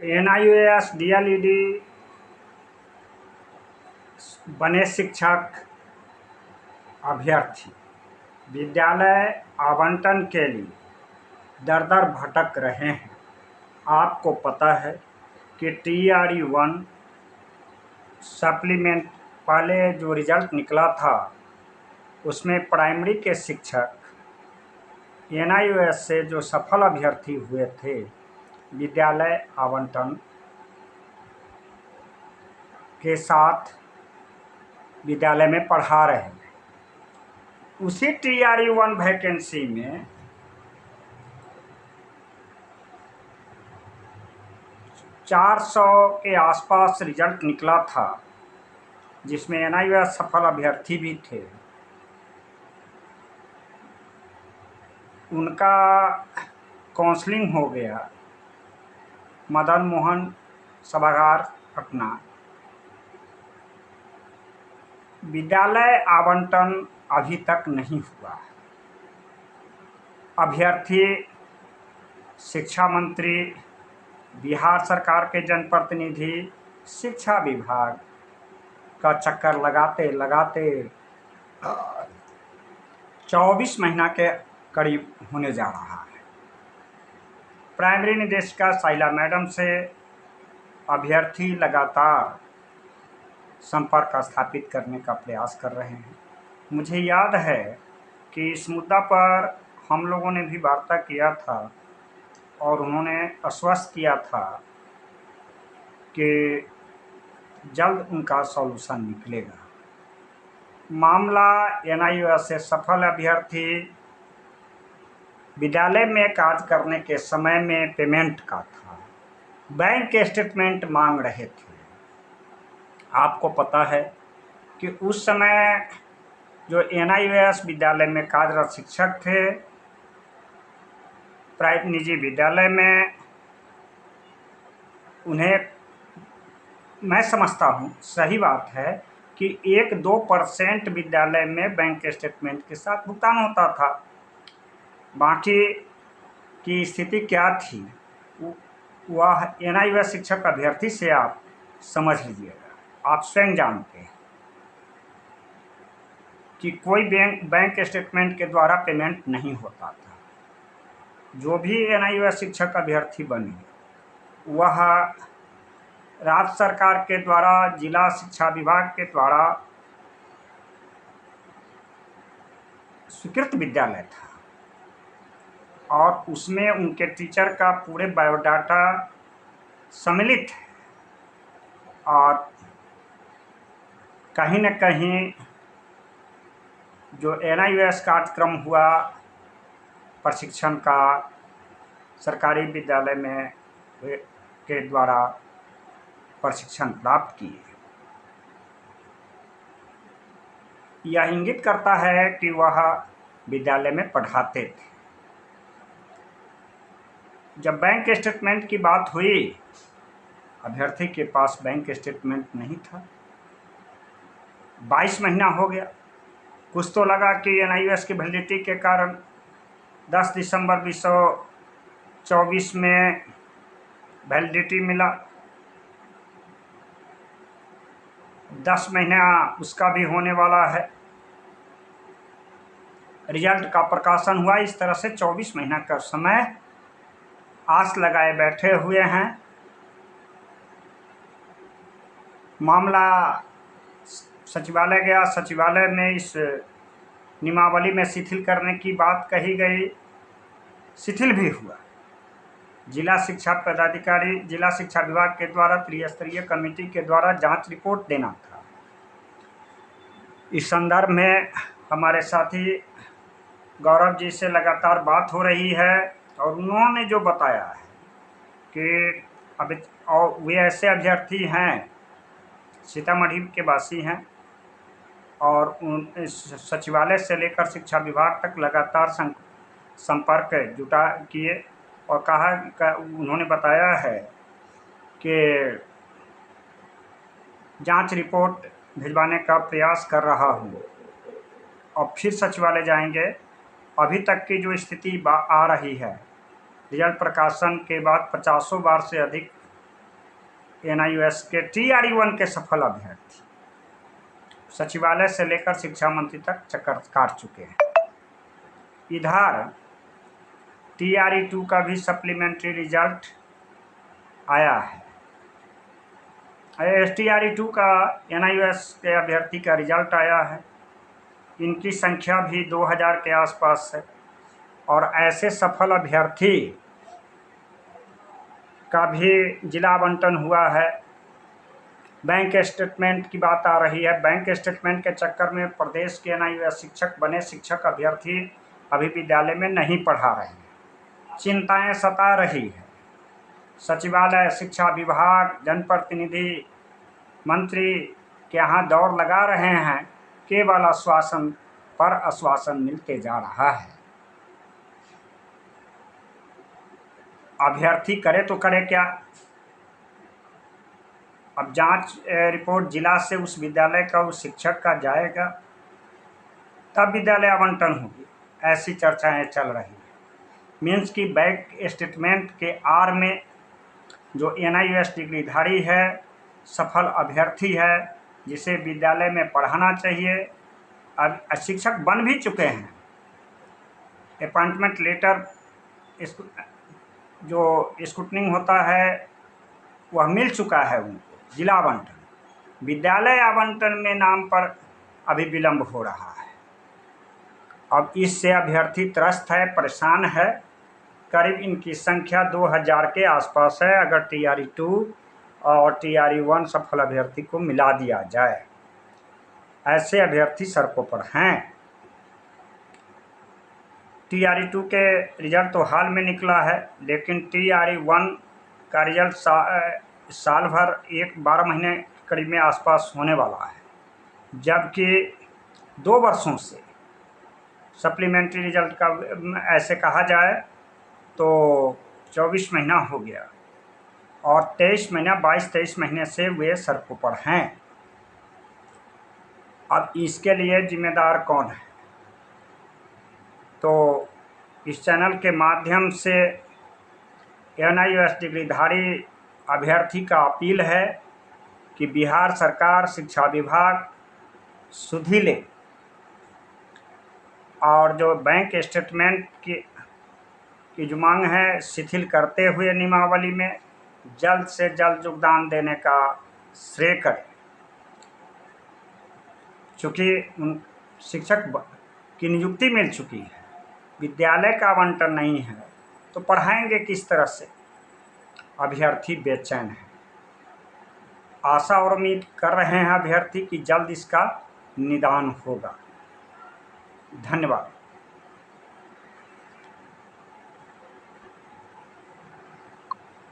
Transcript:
NIOS DElEd बने शिक्षक अभ्यर्थी विद्यालय आवंटन के लिए दर दर भटक रहे हैं। आपको पता है कि TRE-1 सप्लीमेंट पहले जो रिजल्ट निकला था उसमें प्राइमरी के शिक्षक एनआईओएस से जो सफल अभ्यर्थी हुए थे विद्यालय आवंटन के साथ विद्यालय में पढ़ा रहे हैं। उसी TRE-1 वैकेंसी में 400 के आसपास रिजल्ट निकला था, जिसमें एनआईओएस सफल अभ्यर्थी भी थे। उनका काउंसलिंग हो गया मदन मोहन सभागार पटना। विद्यालय आवंटन अभी तक नहीं हुआ। अभ्यर्थी शिक्षा मंत्री, बिहार सरकार के जनप्रतिनिधि, शिक्षा विभाग का चक्कर लगाते लगाते 24 महीना के करीब होने जा रहा है। प्राइमरी निदेशिका साइला मैडम से अभ्यर्थी लगातार संपर्क स्थापित करने का प्रयास कर रहे हैं। मुझे याद है कि इस मुद्दा पर हम लोगों ने भी वार्ता किया था और उन्होंने आश्वस्त किया था कि जल्द उनका सॉल्यूशन निकलेगा। मामला एनआईओएस से सफल अभ्यर्थी विद्यालय में कार्य करने के समय में पेमेंट का था। बैंक स्टेटमेंट मांग रहे थे। आपको पता है कि उस समय जो एनआईओएस विद्यालय में कार्यरत शिक्षक थे प्राइवेट निजी विद्यालय में, उन्हें मैं समझता हूँ सही बात है कि 1-2% विद्यालय में बैंक स्टेटमेंट के साथ भुगतान होता था। बाकी की स्थिति क्या थी वह एनआईओएस शिक्षक अभ्यर्थी से आप समझ लीजिएगा। आप स्वयं जानते हैं कि कोई बैंक स्टेटमेंट के द्वारा पेमेंट नहीं होता था। जो भी एनआईओएस शिक्षक अभ्यर्थी बने वह राज्य सरकार के द्वारा, जिला शिक्षा विभाग के द्वारा स्वीकृत विद्यालय था और उसमें उनके टीचर का पूरे बायोडाटा सम्मिलित है और कहीं न कहीं जो एनआईओएस कार्यक्रम हुआ प्रशिक्षण का सरकारी विद्यालय में के द्वारा प्रशिक्षण प्राप्त किए, यह इंगित करता है कि वह विद्यालय में पढ़ाते थे। जब बैंक स्टेटमेंट की बात हुई, अभ्यर्थी के पास बैंक स्टेटमेंट नहीं था। 22 महीना हो गया। कुछ तो लगा कि एनआईओएस की वैलिडिटी के कारण 10 दिसंबर 2024 में वैलिडिटी मिला। 10 महीना उसका भी होने वाला है। रिजल्ट का प्रकाशन हुआ। इस तरह से 24 महीना का समय आस लगाए बैठे हुए हैं। मामला सचिवालय गया। सचिवालय में इस नियमावली में शिथिल करने की बात कही गई, शिथिल भी हुआ। जिला शिक्षा पदाधिकारी, जिला शिक्षा विभाग के द्वारा त्रिस्तरीय कमेटी के द्वारा जांच रिपोर्ट देना था। इस संदर्भ में हमारे साथी गौरव जी से लगातार बात हो रही है और उन्होंने जो बताया है कि अभी और वे ऐसे अभ्यर्थी हैं, सीतामढ़ी के वासी हैं और उन सचिवालय से लेकर शिक्षा विभाग तक लगातार संपर्क जुटा किए और उन्होंने बताया है कि जांच रिपोर्ट भिजवाने का प्रयास कर रहा हूँ और फिर सचिवालय जाएंगे। अभी तक की जो स्थिति आ रही है, रिजल्ट प्रकाशन के बाद 50 बार से अधिक NIOS के TRE-1 के सफल अभ्यर्थी सचिवालय से लेकर शिक्षा मंत्री तक चक्कर काट चुके हैं। इधर TRE-2 का भी सप्लीमेंट्री रिजल्ट आया है। TRE-2 का NIOS के अभ्यर्थी का रिजल्ट आया है। इनकी संख्या भी 2000 के आसपास है और ऐसे सफल अभ्यर्थी का भी जिला आवंटन हुआ है। बैंक स्टेटमेंट की बात आ रही है। बैंक स्टेटमेंट के चक्कर में प्रदेश के NIOS शिक्षक बने शिक्षक अभ्यर्थी अभी विद्यालय में नहीं पढ़ा रहे हैं। चिंताएं सता रही है। सचिवालय, शिक्षा विभाग, जनप्रतिनिधि, मंत्री के यहाँ दौड़ लगा रहे हैं। केवल आश्वासन पर आश्वासन मिलते जा रहा है। अभ्यर्थी करे तो करे क्या? अब जांच रिपोर्ट जिला से उस विद्यालय का उस शिक्षक का जाएगा, तब विद्यालय आवंटन होगी। ऐसी चर्चाएं चल रही हैं। मीन्स की बैंक स्टेटमेंट के आड़ में जो NIOS डिग्रीधारी है, सफल अभ्यर्थी है, जिसे विद्यालय में पढ़ाना चाहिए, अब शिक्षक बन भी चुके हैं। अपॉइंटमेंट लेटर जो स्क्रूटनिंग होता है वह मिल चुका है उनको। जिला आवंटन, विद्यालय आवंटन में नाम पर अभी विलंब हो रहा है। अब इससे अभ्यर्थी त्रस्त है, परेशान है। करीब इनकी संख्या 2000 के आसपास है अगर TRE-2 और TRE-1 सफल अभ्यर्थी को मिला दिया जाए। ऐसे अभ्यर्थी सड़कों पर हैं। TRE-2 के रिजल्ट तो हाल में निकला है, लेकिन TRE-1 का रिजल्ट साल भर 12 महीने करीब में आसपास होने वाला है, जबकि 2 वर्षों से सप्लीमेंट्री रिजल्ट का ऐसे कहा जाए तो 24 महीना हो गया और 22-23 महीने से वे सड़कों पर हैं। अब इसके लिए जिम्मेदार कौन है? तो इस चैनल के माध्यम से NIOS डिग्रीधारी अभ्यर्थी का अपील है कि बिहार सरकार, शिक्षा विभाग सुधि ले और जो बैंक स्टेटमेंट की जो मांग है शिथिल करते हुए नियमावली में जल्द से जल्द योगदान देने का श्रेय करें। चूँकि शिक्षक की नियुक्ति मिल चुकी है, विद्यालय का आवंटन नहीं है, तो पढ़ाएंगे किस तरह से? अभ्यर्थी बेचैन है। आशा और उम्मीद कर रहे हैं अभ्यर्थी कि जल्द इसका निदान होगा। धन्यवाद।